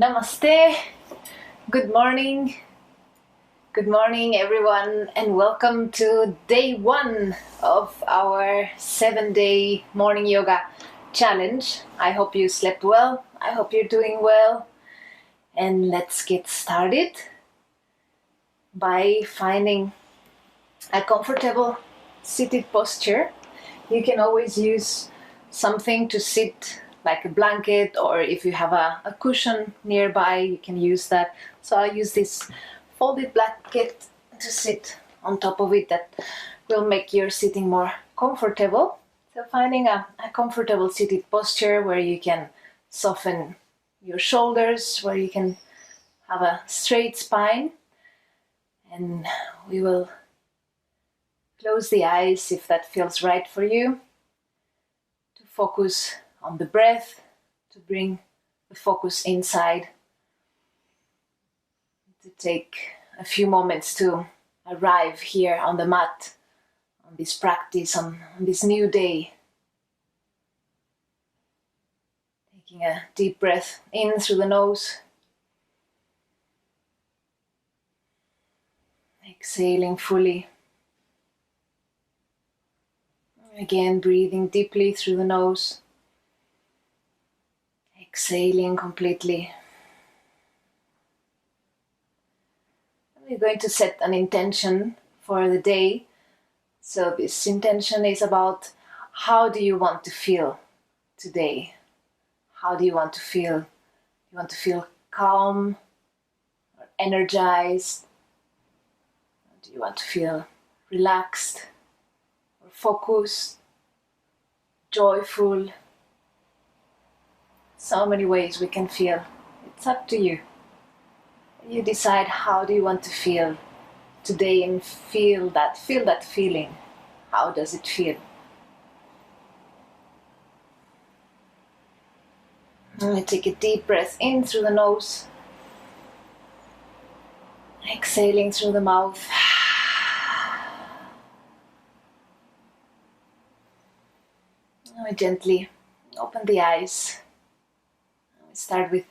Namaste, good morning everyone, and welcome to day 1 of our 7-day morning yoga challenge. I hope you slept well, I hope you're doing well, and let's get started by finding a comfortable seated posture. You can always use something to sit, like a blanket, or if you have a cushion nearby, you can use that. So I'll use this folded blanket to sit on top of it. That will make your sitting more comfortable. So finding a comfortable seated posture where you can soften your shoulders, where you can have a straight spine, and we will close the eyes if that feels right for you, to focus on the breath, to bring the focus inside, to take a few moments to arrive here on the mat, on this practice, on this new day. Taking a deep breath in through the nose, exhaling fully. Again, breathing deeply through the nose, exhaling completely. We're going to set an intention for the day. So this intention is about, how do you want to feel today? How do you want to feel? You want to feel calm or energized? Do you want to feel relaxed or focused, joyful? So many ways we can feel. It's up to you. You decide, how do you want to feel today, and feel that feeling. How does it feel? And we take a deep breath in through the nose, exhaling through the mouth. And we gently open the eyes. We start with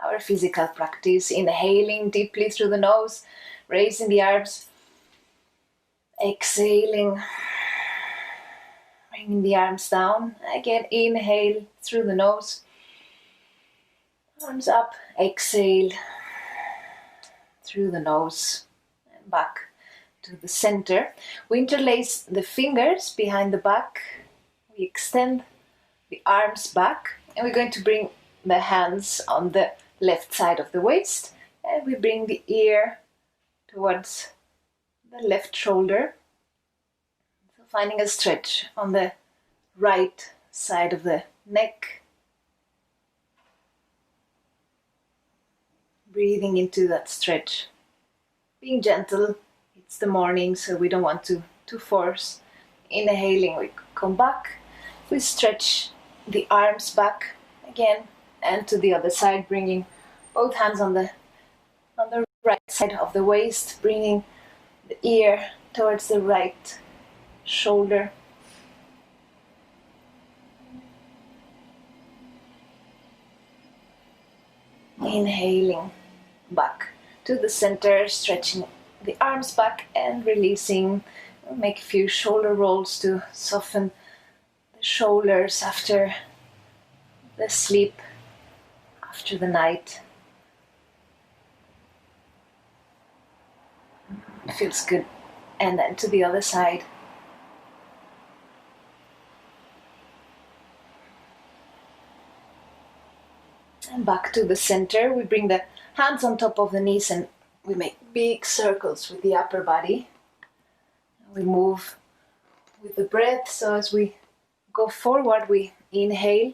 our physical practice, inhaling deeply through the nose, raising the arms, exhaling, bringing the arms down. Again, inhale through the nose, arms up, exhale through the nose, and back to the center. We interlace the fingers behind the back, we extend the arms back, and we're going to bring the hands on the left side of the waist, and we bring the ear towards the left shoulder. So finding a stretch on the right side of the neck. Breathing into that stretch. Being gentle. It's the morning, so we don't want to force. Inhaling, we come back. We stretch the arms back again, and to the other side, bringing both hands on the right side of the waist, bringing the ear towards the right shoulder. Inhaling back to the center, stretching the arms back and releasing. Make a few shoulder rolls to soften the shoulders after the sleep, after the night. It feels good. And then to the other side. And back to the center. We bring the hands on top of the knees and we make big circles with the upper body. We move with the breath. So as we go forward, we inhale.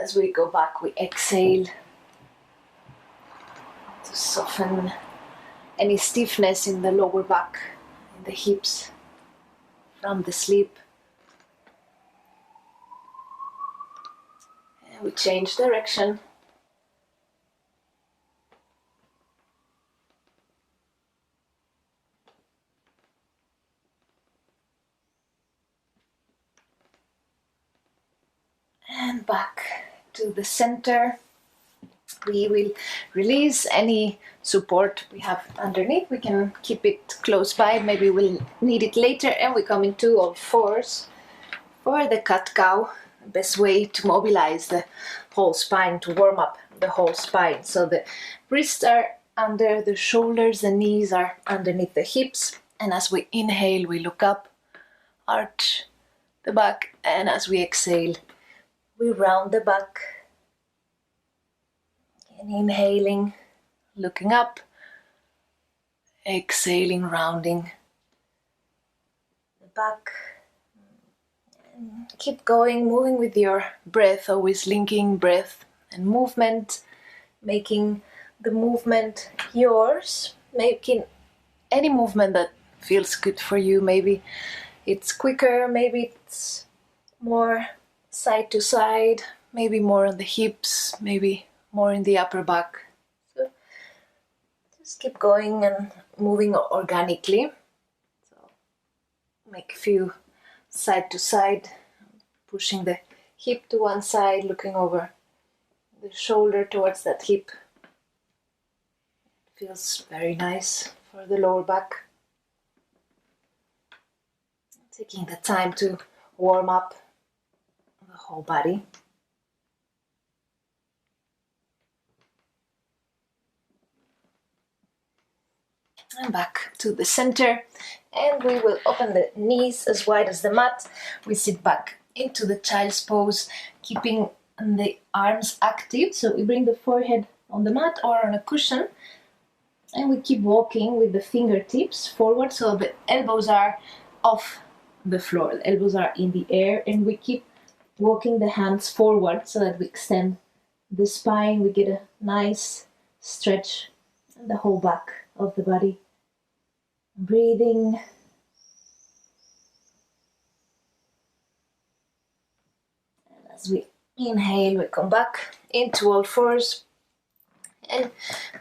As we go back, we exhale to soften any stiffness in the lower back, in the hips from the sleep. And we change direction. And back to the center. we will release any support we have underneath. We can keep it close by, maybe we'll need it later, and we come into all fours for the cat-cow. The best way to mobilize the whole spine, to warm up the whole spine. So the wrists are under the shoulders, the knees are underneath the hips, and as we inhale we look up, arch the back, and as we exhale we round the back. And inhaling, looking up, exhaling, rounding the back. And keep going, moving with your breath, always linking breath and movement, making the movement yours, making any movement that feels good for you. Maybe it's quicker, maybe it's more side to side, maybe more on the hips, maybe more in the upper back. So just keep going and moving organically. So make a few side to side, pushing the hip to one side, looking over the shoulder towards that hip. Feels very nice for the lower back. Taking the time to warm up the whole body. And back to the center, and we will open the knees as wide as the mat. We sit back into the child's pose, keeping the arms active. So we bring the forehead on the mat or on a cushion, and we keep walking with the fingertips forward, so the elbows are off the floor, the elbows are in the air, and we keep walking the hands forward so that we extend the spine. We get a nice stretch in the whole back of the body. Breathing. And as we inhale, we come back into all fours, and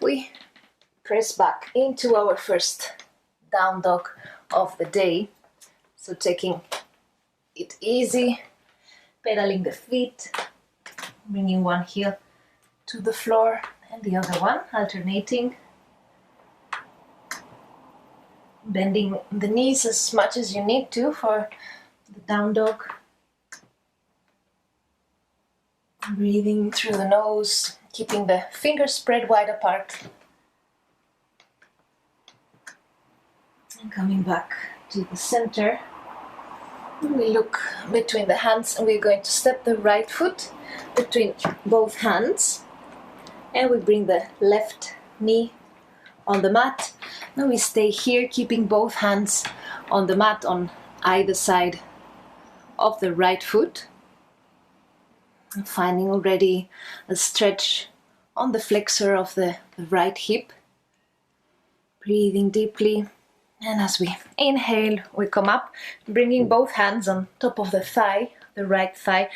we press back into our first down dog of the day. So taking it easy, pedaling the feet, bringing one heel to the floor and the other one, alternating. Bending the knees as much as you need to for the down dog. Breathing through the nose, keeping the fingers spread wide apart. And coming back to the center. We look between the hands, and we're going to step the right foot between both hands. And we bring the left knee on the mat. Now we stay here, keeping both hands on the mat on either side of the right foot. And finding already a stretch on the flexor of the right hip. Breathing deeply. And as we inhale, we come up, bringing both hands on top of the thigh, the right thigh,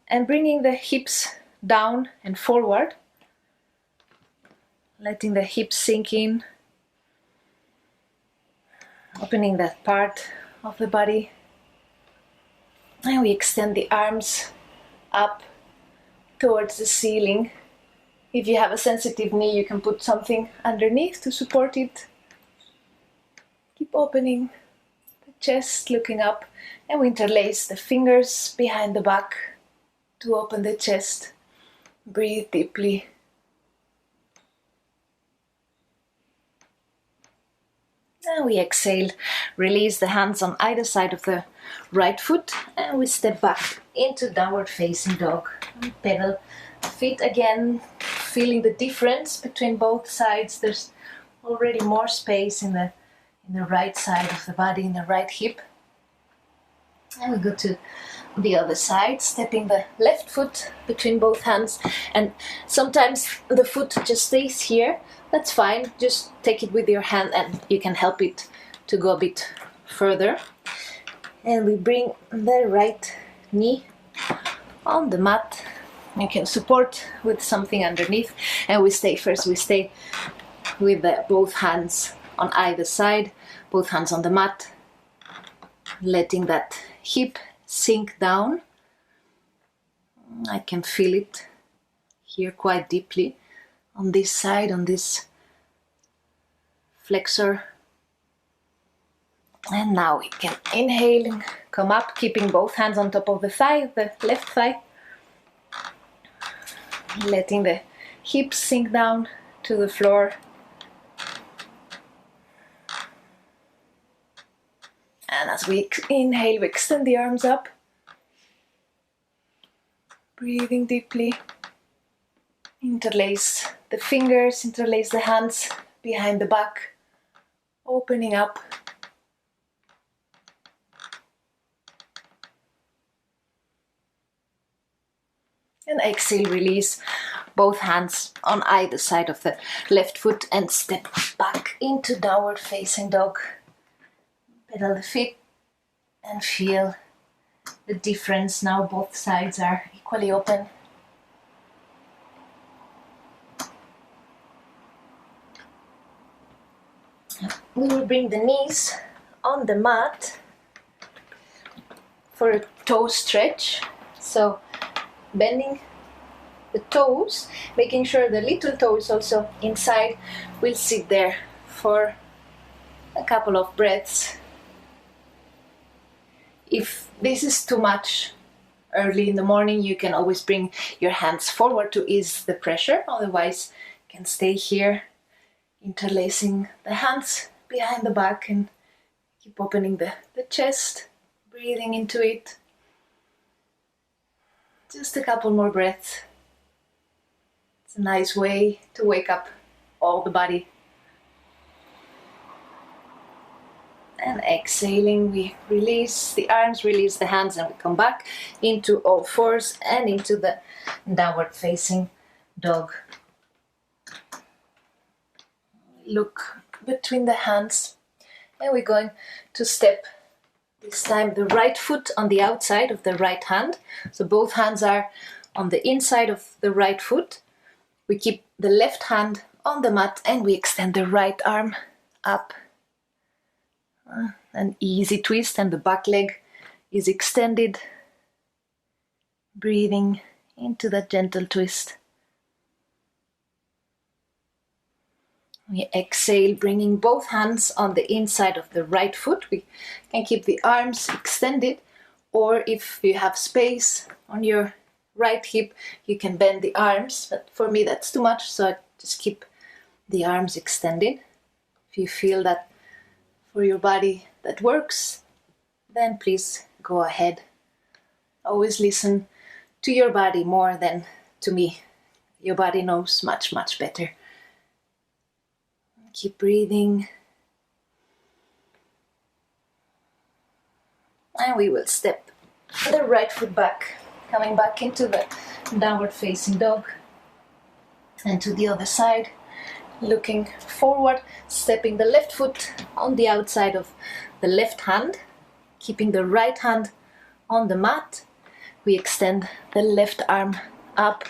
and bringing the hips down and forward. Letting the hips sink in, opening that part of the body. And we extend the arms up towards the ceiling. If you have a sensitive knee, you can put something underneath to support it. Keep opening the chest, looking up, and we interlace the fingers behind the back to open the chest. Breathe deeply. And we exhale, release the hands on either side of the right foot, and we step back into downward facing dog. And pedal the feet again, feeling the difference between both sides. There's already more space in the right side of the body, in the right hip. And we go to the other side, stepping the left foot between both hands, and sometimes the foot just stays here. That's fine, just take it with your hand and you can help it to go a bit further. And we bring the right knee on the mat. You can support with something underneath, and we stay with both hands on either side, both hands on the mat, letting that hip sink down. I can feel it here quite deeply. on this side, on this flexor. And now we can inhale and come up, keeping both hands on top of the thigh, the left thigh. Letting the hips sink down to the floor. And as we inhale, we extend the arms up. Breathing deeply. Interlace the fingers, interlace the hands behind the back. Opening up. And exhale, release both hands on either side of the left foot and step back into downward facing dog. Pedal the feet and feel the difference. Now both sides are equally open. We will bring the knees on the mat for a toe stretch. So bending the toes, making sure the little toe is also inside. We'll sit there for a couple of breaths. If this is too much early in the morning, you can always bring your hands forward to ease the pressure. Otherwise, you can stay here, interlacing the hands behind the back and keep opening the chest, breathing into it. Just a couple more breaths. It's a nice way to wake up all the body. And exhaling, we release the arms, release the hands, and we come back into all fours and into the downward facing dog. Look between the hands, and we're going to step this time the right foot on the outside of the right hand. So both hands are on the inside of the right foot. We keep the left hand on the mat and we extend the right arm up. An easy twist and the back leg is extended. Breathing into that gentle twist. We exhale, bringing both hands on the inside of the right foot. We can keep the arms extended, or if you have space on your right hip, you can bend the arms. But for me, that's too much, so I just keep the arms extended. If you feel that for your body that works, then please go ahead. Always listen to your body more than to me. Your body knows much, much better. Keep breathing. And we will step the right foot back, coming back into the downward facing dog. And to the other side, looking forward, stepping the left foot on the outside of the left hand, keeping the right hand on the mat. We extend the left arm up,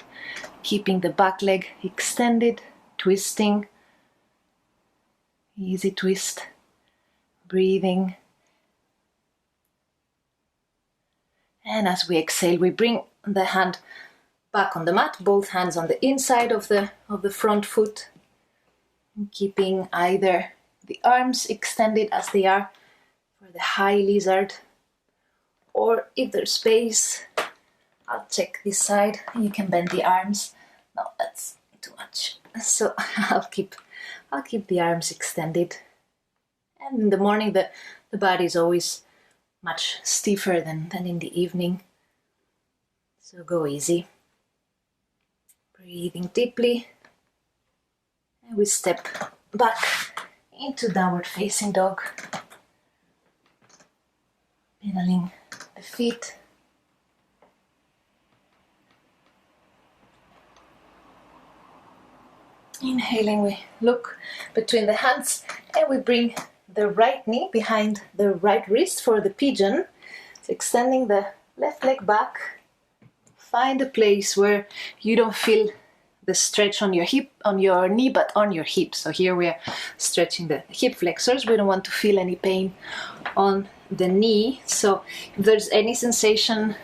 keeping the back leg extended, twisting. Easy twist, breathing. And as we exhale, we bring the hand back on the mat, both hands on the inside of the front foot, keeping either the arms extended as they are for the high lizard, or if there's space, I'll check this side, you can bend the arms. No, that's too much. So I'll keep the arms extended. And in the morning, the body is always much stiffer than in the evening. So go easy. Breathing deeply. And we step back into downward facing dog. Pedaling the feet. Inhaling, we look between the hands and we bring the right knee behind the right wrist for the pigeon. So extending the left leg back. Find a place where you don't feel the stretch on your hip, on your knee, but on your hip. So here we are stretching the hip flexors. We don't want to feel any pain on the knee. So if there's any sensation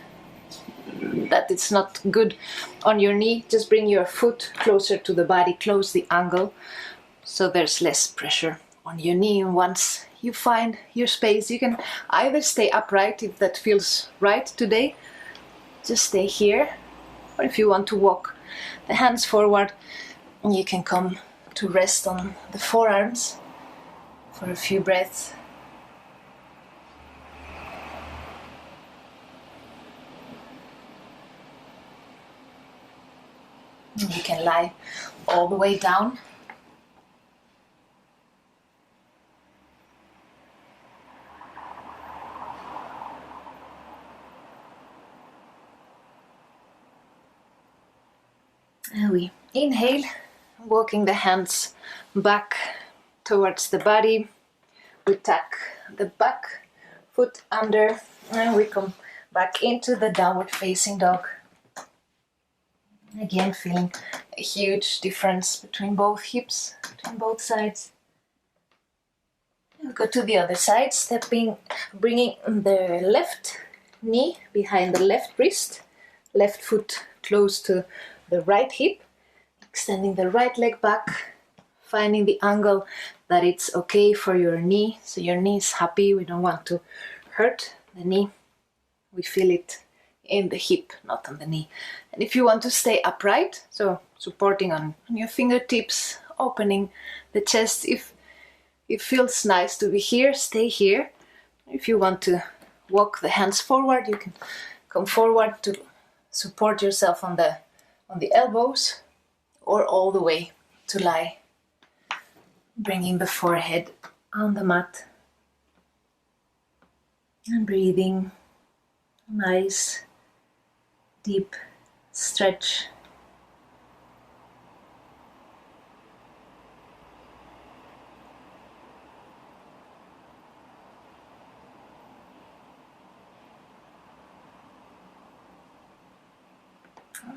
that it's not good on your knee, just bring your foot closer to the body, close the angle, so there's less pressure on your knee. And once you find your space, you can either stay upright if that feels right today, just stay here, or if you want to walk the hands forward, you can come to rest on the forearms for a few breaths. You can lie all the way down. And we inhale, walking the hands back towards the body. We tuck the back foot under, and we come back into the downward facing dog. Again, feeling a huge difference between both hips, between both sides. And go to the other side, bringing the left knee behind the left wrist, left foot close to the right hip, extending the right leg back, finding the angle that it's okay for your knee, so your knee is happy. We don't want to hurt the knee. We feel it in the hip, not on the knee. And if you want to stay upright, so supporting on your fingertips, opening the chest, if it feels nice to be here, stay here. If you want to walk the hands forward, you can come forward to support yourself on the elbows, or all the way to lie, bringing the forehead on the mat and breathing. Nice deep stretch.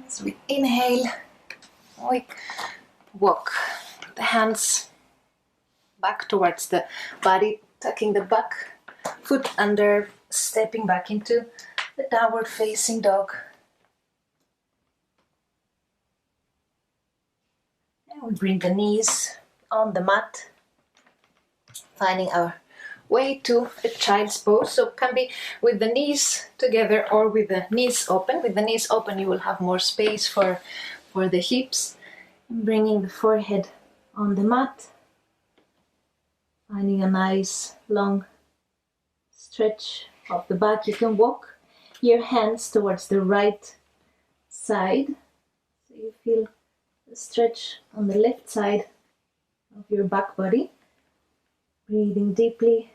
As we inhale, we walk the hands back towards the body, tucking the back foot under, stepping back into the downward facing dog. And we bring the knees on the mat, finding our way to a child's pose. So it can be with the knees together or with the knees open. With the knees open, you will have more space for the hips. Bringing the forehead on the mat, finding a nice long stretch of the back. You can walk your hands towards the right side, so you feel the stretch on the left side of your back body. Breathing deeply.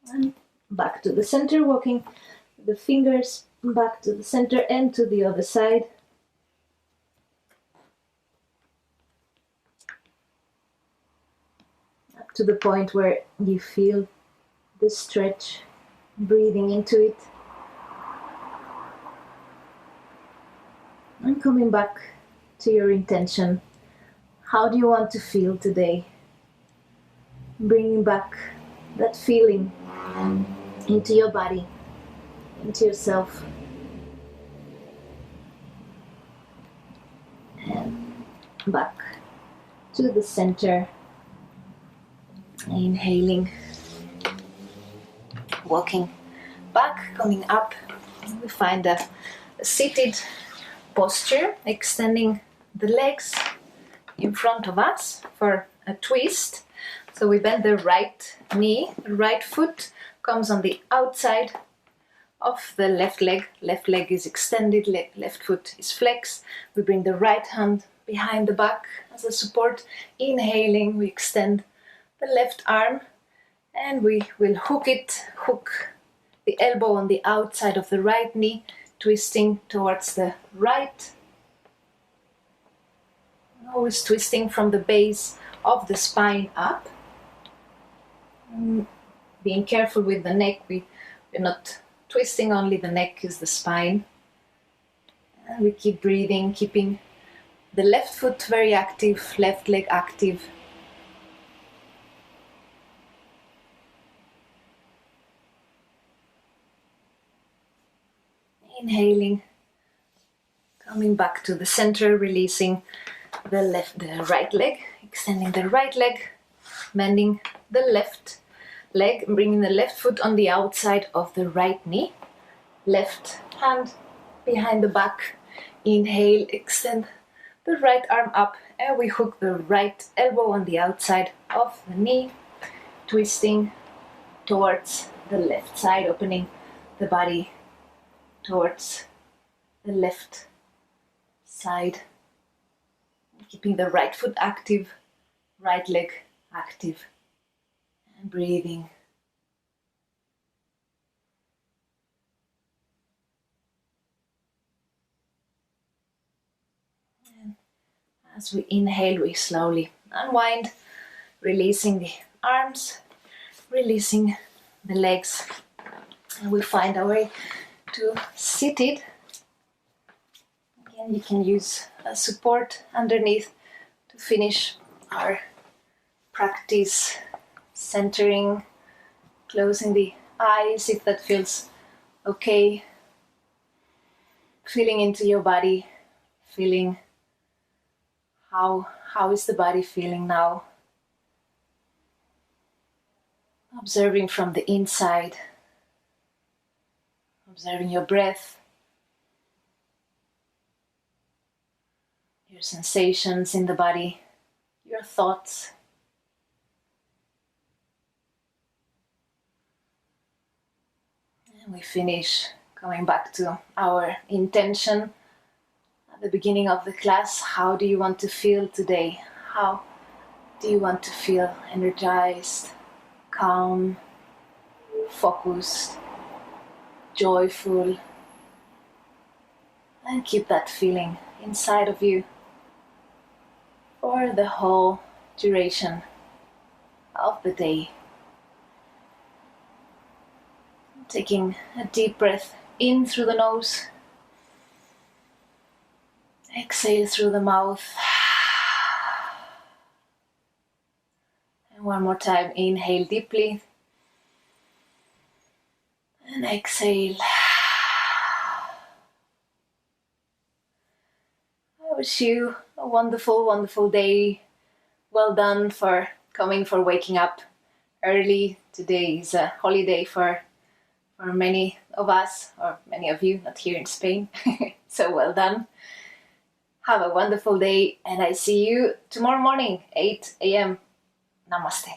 And back to the center, walking the fingers back to the center and to the other side. Up to the point where you feel the stretch, breathing into it. And coming back to your intention. How do you want to feel today? Bringing back that feeling into your body, into yourself. And back to the center. Inhaling, walking back, coming up. We find a seated posture, extending the legs in front of us for a twist. So we bend the right knee, the right foot comes on the outside of the left leg. Left leg is extended, left foot is flexed. We bring the right hand behind the back as a support. Inhaling, we extend the left arm and we will hook the elbow on the outside of the right knee, twisting towards the right. Always twisting from the base of the spine up. Being careful with the neck, we're not twisting only the neck, is the spine. And we keep breathing, keeping the left foot very active, left leg active. Inhaling, coming back to the center, releasing the right leg, extending the right leg, bending the left leg, bringing the left foot on the outside of the right knee, left hand behind the back. Inhale, extend the right arm up, and we hook the right elbow on the outside of the knee, twisting towards the left side, opening the body towards the left side, keeping the right foot active, right leg active, and breathing. And as we inhale, we slowly unwind, releasing the arms, releasing the legs, and we find our way to seated. Again, you can use a support underneath to finish our practice, centering, closing the eyes if that feels okay, feeling into your body, feeling how is the body feeling now, observing from the inside, observing your breath, your sensations in the body, your thoughts. And we finish coming back to our intention at the beginning of the class. How do you want to feel today? How do you want to feel energized, calm, focused, joyful? And keep that feeling inside of you for the whole duration of the day. Taking a deep breath in through the nose, exhale through the mouth, and one more time, inhale deeply and exhale. I wish you a wonderful, wonderful day. Well done for coming, for waking up early. Today is a holiday for many of us, or many of you, not here in Spain. So well done. Have a wonderful day, and I see you tomorrow morning, 8 a.m. Namaste.